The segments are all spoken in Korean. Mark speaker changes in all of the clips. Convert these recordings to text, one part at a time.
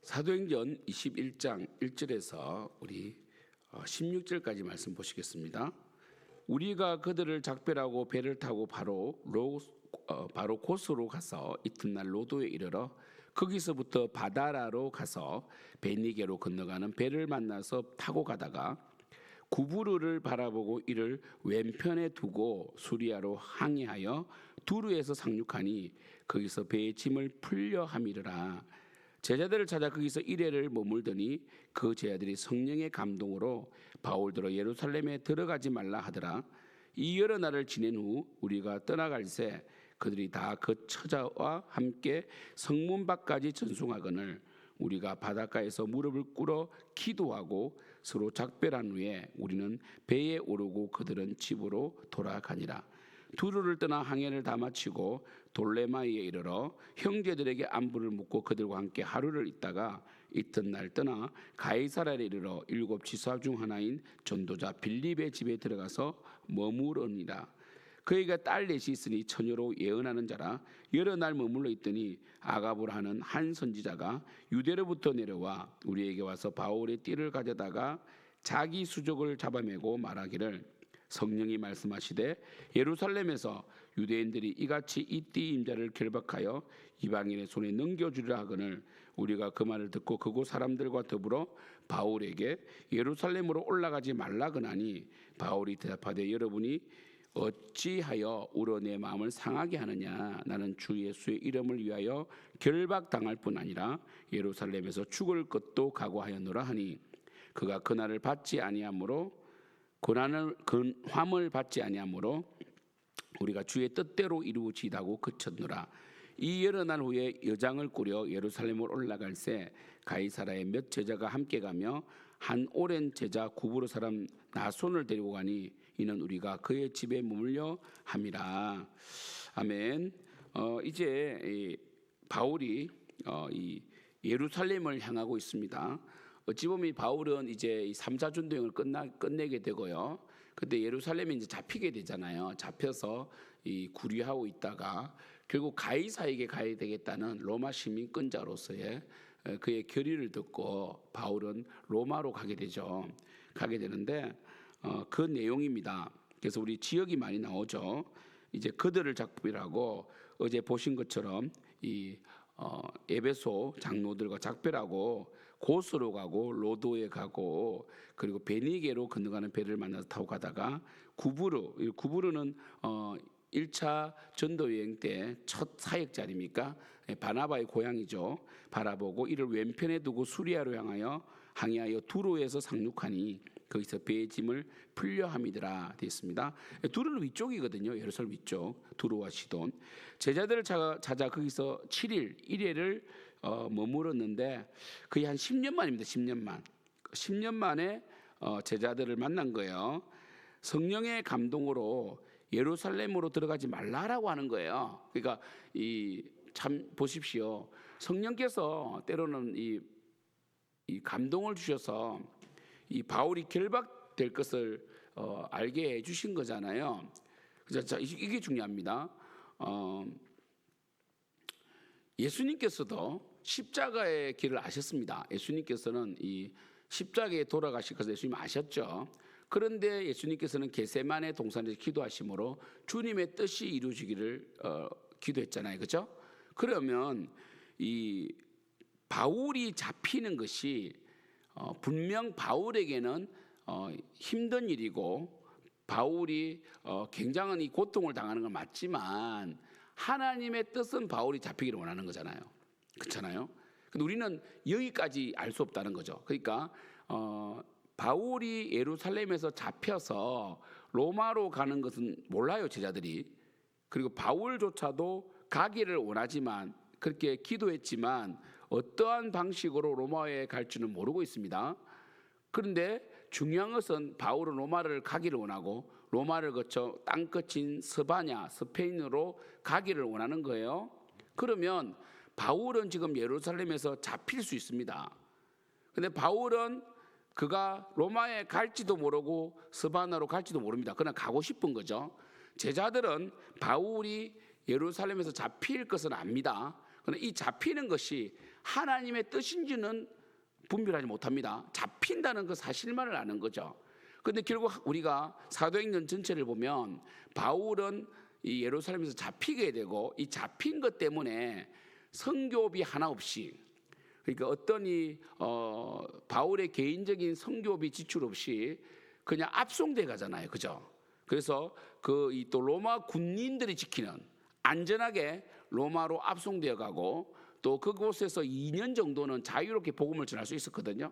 Speaker 1: 사도행전 21장 1절에서 우리 16절까지 말씀 보시겠습니다. 우리가 그들을 작별하고 배를 타고 바로 고스로 가서 이튿날 로도에 이르러 거기서부터 바다라로 가서 베니게로 건너가는 배를 만나서 타고 가다가 구부르를 바라보고 이를 왼편에 두고 수리아로 항해하여 두루에서 상륙하니 거기서 배의 짐을 풀려 함이르라. 제자들을 찾아 거기서 이레를 머물더니 그 제자들이 성령의 감동으로 바울더러 예루살렘에 들어가지 말라 하더라. 이 여러 날을 지낸 후 우리가 떠나갈새 그들이 다 그 처자와 함께 성문 밖까지 전송하거늘 우리가 바닷가에서 무릎을 꿇어 기도하고 서로 작별한 후에 우리는 배에 오르고 그들은 집으로 돌아가니라. 두루를 떠나 항해를 다 마치고 돌레마이에 이르러 형제들에게 안부를 묻고 그들과 함께 하루를 있다가 이튿날 떠나 가이사랴에 이르러 7 지사 중 하나인 전도자 빌립의 집에 들어가서 머무르니라. 그에게 딸 넷이 있으니 처녀로 예언하는 자라. 여러 날 머물러 있더니 아가보라 하는 한 선지자가 유대로부터 내려와 우리에게 와서 바울의 띠를 가져다가 자기 수족을 잡아매고 말하기를 성령이 말씀하시되 예루살렘에서 유대인들이 이같이 이 띠 임자를 결박하여 이방인의 손에 넘겨주리라 하거늘 우리가 그 말을 듣고 그곳 사람들과 더불어 바울에게 예루살렘으로 올라가지 말라 그나니 바울이 대답하되 여러분이 어찌하여 우러 내 마음을 상하게 하느냐. 나는 주 예수의 이름을 위하여 결박당할 뿐 아니라 예루살렘에서 죽을 것도 각오하였노라 하니 그가 고난을 받지 아니하므로 화물 받지 아니하므로 우리가 주의 뜻대로 이루어지다고 그쳤노라. 이 여러 날 후에 여장을 꾸려 예루살렘으로 올라갈새 가이사라의 몇 제자가 함께 가며 한 오랜 제자 구부로 사람 나손을 데리고 가니 이는 우리가 그의 집에 머물려 함이라. 아멘. 이제 바울이 이 예루살렘을 향하고 있습니다. 어찌 보면 바울은 이제 3차 전도행을 끝내게 되고요. 그때 예루살렘에 이제 잡히게 되잖아요. 잡혀서 이 구류하고 있다가 결국 가이사에게 가야 되겠다는 로마 시민권자로서의 그의 결의를 듣고 바울은 로마로 가게 되죠. 가게 되는데 그 내용입니다. 그래서 우리 지역이 많이 나오죠. 이제 그들을 작별하고 어제 보신 것처럼 이 에베소 장로들과 작별하고 고스로 가고 로도에 가고 그리고 베니게로 건너가는 배를 만나서 타고 가다가 구부르는 1차 전도 여행 때 첫 사역자 아닙니까? 바나바의 고향이죠. 바라보고 이를 왼편에 두고 수리아로 항해하여 두로에서 상륙하니 거기서 배의 짐을 풀려 함이더라 되어 있습니다. 두로는 위쪽이거든요. 예루살렘 위쪽 두로와 시돈. 제자들을 찾아 거기서 7일 1회를 머물었는데 거의 한 10년 만입니다. 10년 만에 제자들을 만난 거예요. 성령의 감동으로 예루살렘으로 들어가지 말라라고 하는 거예요. 그러니까 참 보십시오. 성령께서 때로는 이 감동을 주셔서 이 바울이 결박될 것을 알게 해주신 거잖아요. 그래서 이게 중요합니다. 예수님께서도 십자가의 길을 아셨습니다. 예수님께서는 이 십자가에 돌아가실 것을 예수님 아셨죠. 그런데 예수님께서는 겟세마네 동산에서 기도하심으로 주님의 뜻이 이루어지기를 기도했잖아요. 그렇죠? 그러면 이 바울이 잡히는 것이 분명 바울에게는 힘든 일이고 바울이 굉장한 이 고통을 당하는 건 맞지만 하나님의 뜻은 바울이 잡히기를 원하는 거잖아요. 그렇잖아요. 근데 우리는 여기까지 알 수 없다는 거죠. 그러니까 바울이 예루살렘에서 잡혀서 로마로 가는 것은 몰라요, 제자들이. 그리고 바울조차도 가기를 원하지만 그렇게 기도했지만 어떠한 방식으로 로마에 갈지는 모르고 있습니다. 그런데 중요한 것은 바울은 로마를 가기를 원하고 로마를 거쳐 땅끝인 스페인으로 가기를 원하는 거예요. 그러면 바울은 지금 예루살렘에서 잡힐 수 있습니다. 그런데 바울은 그가 로마에 갈지도 모르고 스바나로 갈지도 모릅니다. 그냥 가고 싶은 거죠. 제자들은 바울이 예루살렘에서 잡힐 것은 압니다. 그런데 이 잡히는 것이 하나님의 뜻인지는 분별하지 못합니다. 잡힌다는 그 사실만을 아는 거죠. 그런데 결국 우리가 사도행전 전체를 보면 바울은 이 예루살렘에서 잡히게 되고 이 잡힌 것 때문에 선교비 하나 없이, 그러니까 어떤 바울의 개인적인 선교비 지출 없이 그냥 압송돼 가잖아요, 그죠? 그래서 또 로마 군인들이 지키는 안전하게 로마로 압송되어 가고 또 그곳에서 2년 정도는 자유롭게 복음을 전할 수 있었거든요.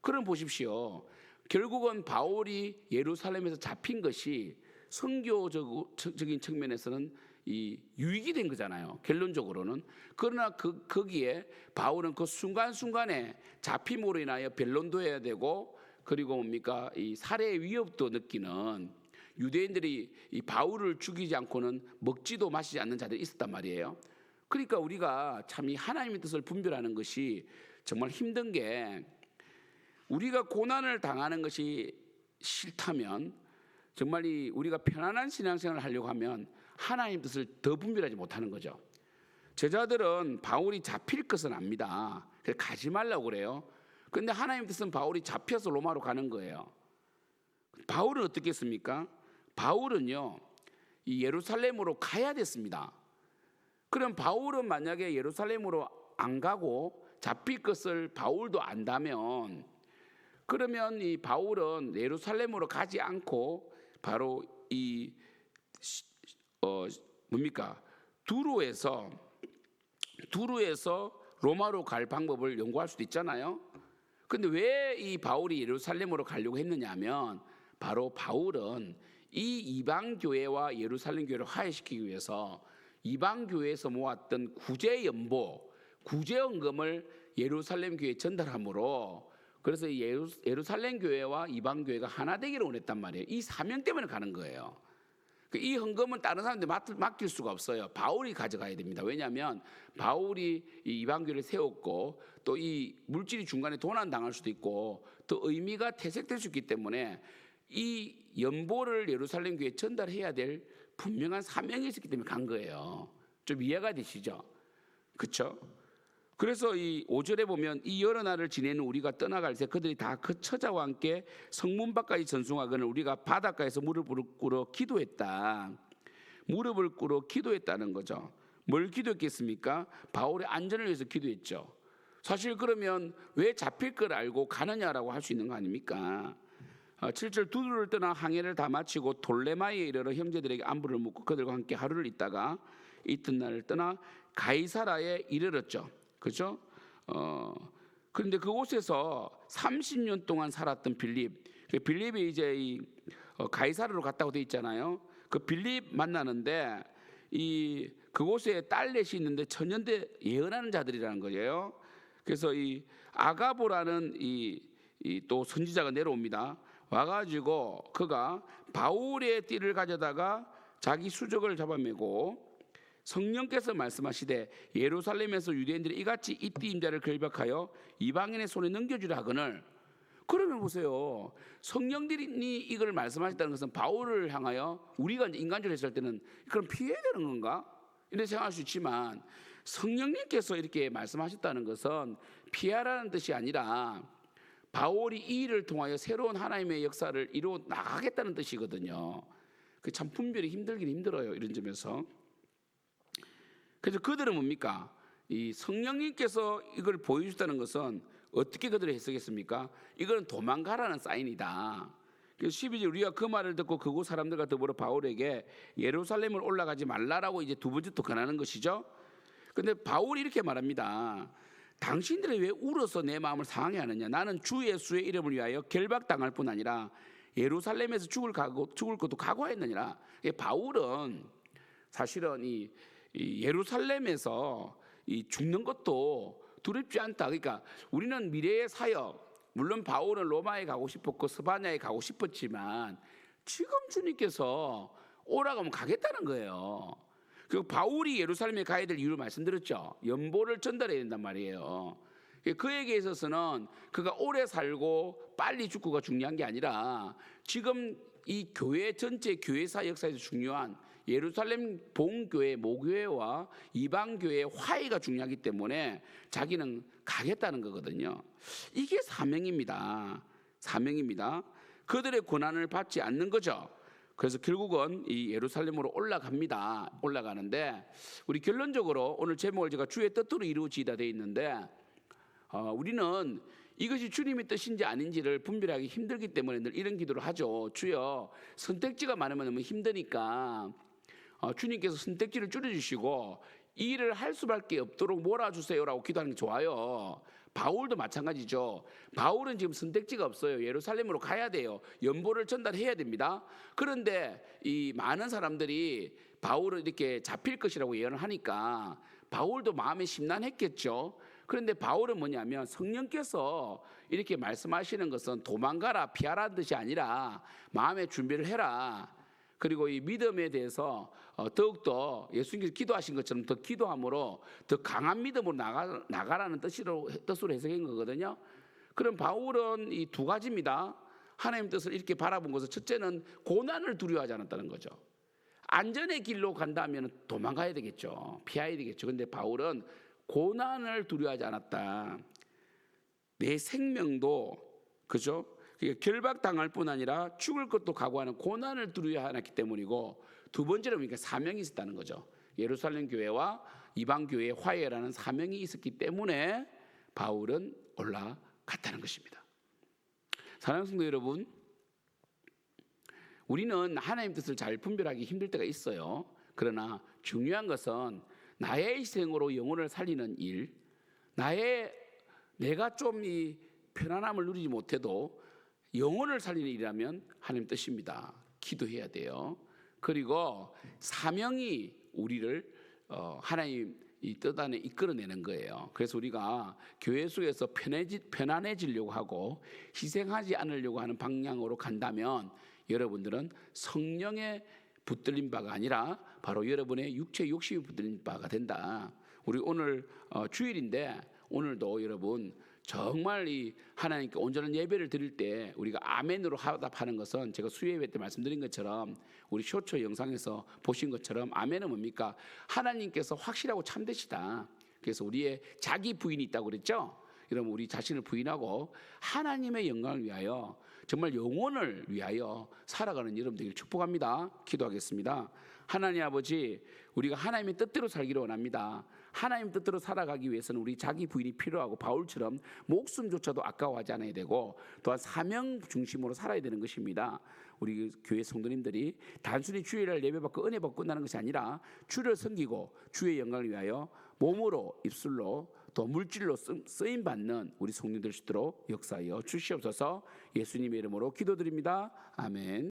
Speaker 1: 그럼 보십시오. 결국은 바울이 예루살렘에서 잡힌 것이 선교적인 측면에서는 유익이 된 거잖아요. 결론적으로는. 그러나 거기에 바울은 그 순간순간에 잡힘으로 인하여 변론도 해야 되고, 그리고 뭡니까? 이 살해의 위협도 느끼는, 유대인들이 이 바울을 죽이지 않고는 먹지도 마시지 않는 자들이 있었단 말이에요. 그러니까 우리가 참 이 하나님의 뜻을 분별하는 것이 정말 힘든 게, 우리가 고난을 당하는 것이 싫다면, 정말 우리가 편안한 신앙생활을 하려고 하면 하나님 뜻을 더 분별하지 못하는 거죠. 제자들은 바울이 잡힐 것은 압니다. 그래서 가지 말라고 그래요. 그런데 하나님 뜻은 바울이 잡혀서 로마로 가는 거예요. 바울은 어떻게 했습니까? 바울은요, 이 예루살렘으로 가야 됐습니다. 그럼 바울은 만약에 예루살렘으로 안 가고 잡힐 것을 바울도 안다면, 그러면 이 바울은 예루살렘으로 가지 않고 바로 두루에서 로마로 갈 방법을 연구할 수도 있잖아요. 근데 왜 이 바울이 예루살렘으로 가려고 했느냐 하면, 바로 바울은 이 이방 교회와 예루살렘 교회를 화해시키기 위해서 이방 교회에서 모았던 구제연금을 예루살렘 교회에 전달함으로, 그래서 예루살렘 교회와 이방 교회가 하나 되기를 원했단 말이에요. 이 사명 때문에 가는 거예요. 이 헌금은 다른 사람들한테 맡길 수가 없어요. 바울이 가져가야 됩니다. 왜냐하면 바울이 이 이방 교회를 세웠고, 또 이 물질이 중간에 도난 당할 수도 있고, 또 의미가 퇴색될 수 있기 때문에 이 연보를 예루살렘 교회에 전달해야 될 분명한 사명이 있었기 때문에 간 거예요. 좀 이해가 되시죠? 그렇죠? 그래서 이 5절에 보면, 이 여러 날을 지내는 우리가 떠나갈 때 그들이 다 그 처자와 함께 성문 밖까지 전송하거늘 우리가 바닷가에서 무릎을 꿇어 기도했다. 무릎을 꿇어 기도했다는 거죠. 뭘 기도했겠습니까? 바울의 안전을 위해서 기도했죠. 사실 그러면 왜 잡힐 걸 알고 가느냐라고 할 수 있는 거 아닙니까? 7절 두루를 떠나 항해를 다 마치고 돌레마이에 이르러 형제들에게 안부를 묻고 그들과 함께 하루를 있다가 이튿날을 떠나 가이사라에 이르렀죠. 그렇죠? 그런데 그곳에서 30년 동안 살았던 빌립이 이제 가이사라로 갔다고 돼 있잖아요. 그 빌립 만나는데 그곳에 딸넷이 있는데 천년대 예언하는 자들이라는 거예요. 그래서 이 아가보라는 또 선지자가 내려옵니다. 와가지고 그가 바울의 띠를 가져다가 자기 수족을 잡아매고, 성령께서 말씀하시되 예루살렘에서 유대인들이 이같이 이 띠 임자를 결박하여 이방인의 손에 넘겨주려 하거늘. 그러면 보세요, 성령들이 이걸 말씀하셨다는 것은 바울을 향하여 우리가 인간적으로 했을 때는 그럼 피해야 되는 건가? 이렇게 생각할 수 있지만, 성령님께서 이렇게 말씀하셨다는 것은 피하라는 뜻이 아니라 바울이 이 일을 통하여 새로운 하나님의 역사를 이루어 나가겠다는 뜻이거든요. 그 참 분별이 힘들긴 힘들어요, 이런 점에서. 그래서 그들은 뭡니까? 이 성령님께서 이걸 보여주셨다는 것은 어떻게 그들이 해석했습니까? 이거는 도망가라는 사인이다. 그래서 12절 우리가 그 말을 듣고 그곳 사람들과 더불어 바울에게 예루살렘을 올라가지 말라라고 이제 두 번째 또 권하는 것이죠. 그런데 바울이 이렇게 말합니다. 당신들이 왜 울어서 내 마음을 상하게 하느냐? 나는 주 예수의 이름을 위하여 결박당할 뿐 아니라 예루살렘에서 죽을 것도 각오했느니라. 바울은 사실은 이 예루살렘에서 죽는 것도 두렵지 않다. 그러니까 우리는 미래의 사역, 물론 바울은 로마에 가고 싶었고 스바냐에 가고 싶었지만 지금 주님께서 오라고 하면 가겠다는 거예요. 그리고 바울이 예루살렘에 가야 될 이유를 말씀드렸죠. 연보를 전달해야 된단 말이에요. 그에게 있어서는 그가 오래 살고 빨리 죽고가 중요한 게 아니라 지금 이 교회 전체 교회사 역사에서 중요한 예루살렘 본교회 모교회와 이방교회의 화해가 중요하기 때문에 자기는 가겠다는 거거든요. 이게 사명입니다. 사명입니다. 그들의 고난을 받지 않는 거죠. 그래서 결국은 이 예루살렘으로 올라갑니다. 올라가는데 우리 결론적으로 오늘 제목을 제가 주의 뜻으로 이루어지다 돼 있는데 우리는 이것이 주님의 뜻인지 아닌지를 분별하기 힘들기 때문에 늘 이런 기도를 하죠. 주여, 선택지가 많으면 너무 힘드니까 주님께서 선택지를 줄여주시고 이 일을 할 수밖에 없도록 몰아주세요라고 기도하는 게 좋아요. 바울도 마찬가지죠. 바울은 지금 선택지가 없어요. 예루살렘으로 가야 돼요. 연보를 전달해야 됩니다. 그런데 이 많은 사람들이 바울을 이렇게 잡힐 것이라고 예언을 하니까 바울도 마음에 심란했겠죠. 그런데 바울은 뭐냐면 성령께서 이렇게 말씀하시는 것은 도망가라 피하라는 뜻이 아니라 마음의 준비를 해라. 그리고 이 믿음에 대해서 더욱더 예수님께서 기도하신 것처럼 더 기도함으로 더 강한 믿음으로 나가라는 뜻으로 해석한 거거든요. 그럼 바울은 이 두 가지입니다. 하나님 뜻을 이렇게 바라본 것은 첫째는 고난을 두려워하지 않았다는 거죠. 안전의 길로 간다면 도망가야 되겠죠. 피해야 되겠죠. 그런데 바울은 고난을 두려워하지 않았다. 내 생명도 그죠? 결박당할 뿐 아니라 죽을 것도 각오하는 고난을 두려워하지 않았기 때문이고 두 번째로 그러니까 사명이 있었다는 거죠. 예루살렘 교회와 이방 교회의 화해라는 사명이 있었기 때문에 바울은 올라갔다는 것입니다. 사랑하는 성도 여러분, 우리는 하나님 뜻을 잘 분별하기 힘들 때가 있어요. 그러나 중요한 것은 나의 희생으로 영혼을 살리는 일, 내가 좀 이 편안함을 누리지 못해도 영혼을 살리는 일이라면 하나님 뜻입니다. 기도해야 돼요. 그리고 사명이 우리를 하나님 이 뜻 안에 이끌어내는 거예요. 그래서 우리가 교회 속에서 편안해지려고 하고 희생하지 않으려고 하는 방향으로 간다면 여러분들은 성령의 붙들린 바가 아니라 바로 여러분의 육체 욕심이 붙들린 바가 된다. 우리 오늘 주일인데 오늘도 여러분 정말 이 하나님께 온전한 예배를 드릴 때 우리가 아멘으로 화답하는 것은 제가 수요예배 때 말씀드린 것처럼 우리 쇼츠 영상에서 보신 것처럼 아멘은 뭡니까? 하나님께서 확실하고 참되시다. 그래서 우리의 자기 부인이 있다고 그랬죠? 여러분 우리 자신을 부인하고 하나님의 영광을 위하여 정말 영혼을 위하여 살아가는 여러분 되기를 축복합니다. 기도하겠습니다. 하나님 아버지, 우리가 하나님의 뜻대로 살기를 원합니다. 하나님 뜻대로 살아가기 위해서는 우리 자기 부인이 필요하고 바울처럼 목숨조차도 아까워하지 않아야 되고 또한 사명 중심으로 살아야 되는 것입니다. 우리 교회 성도님들이 단순히 주일날 예배받고 은혜 받고 끝나는 것이 아니라 주를 섬기고 주의 영광을 위하여 몸으로 입술로 또 물질로 쓰임받는 우리 성도들 수 있도록 역사하여 주시옵소서. 예수님의 이름으로 기도드립니다. 아멘.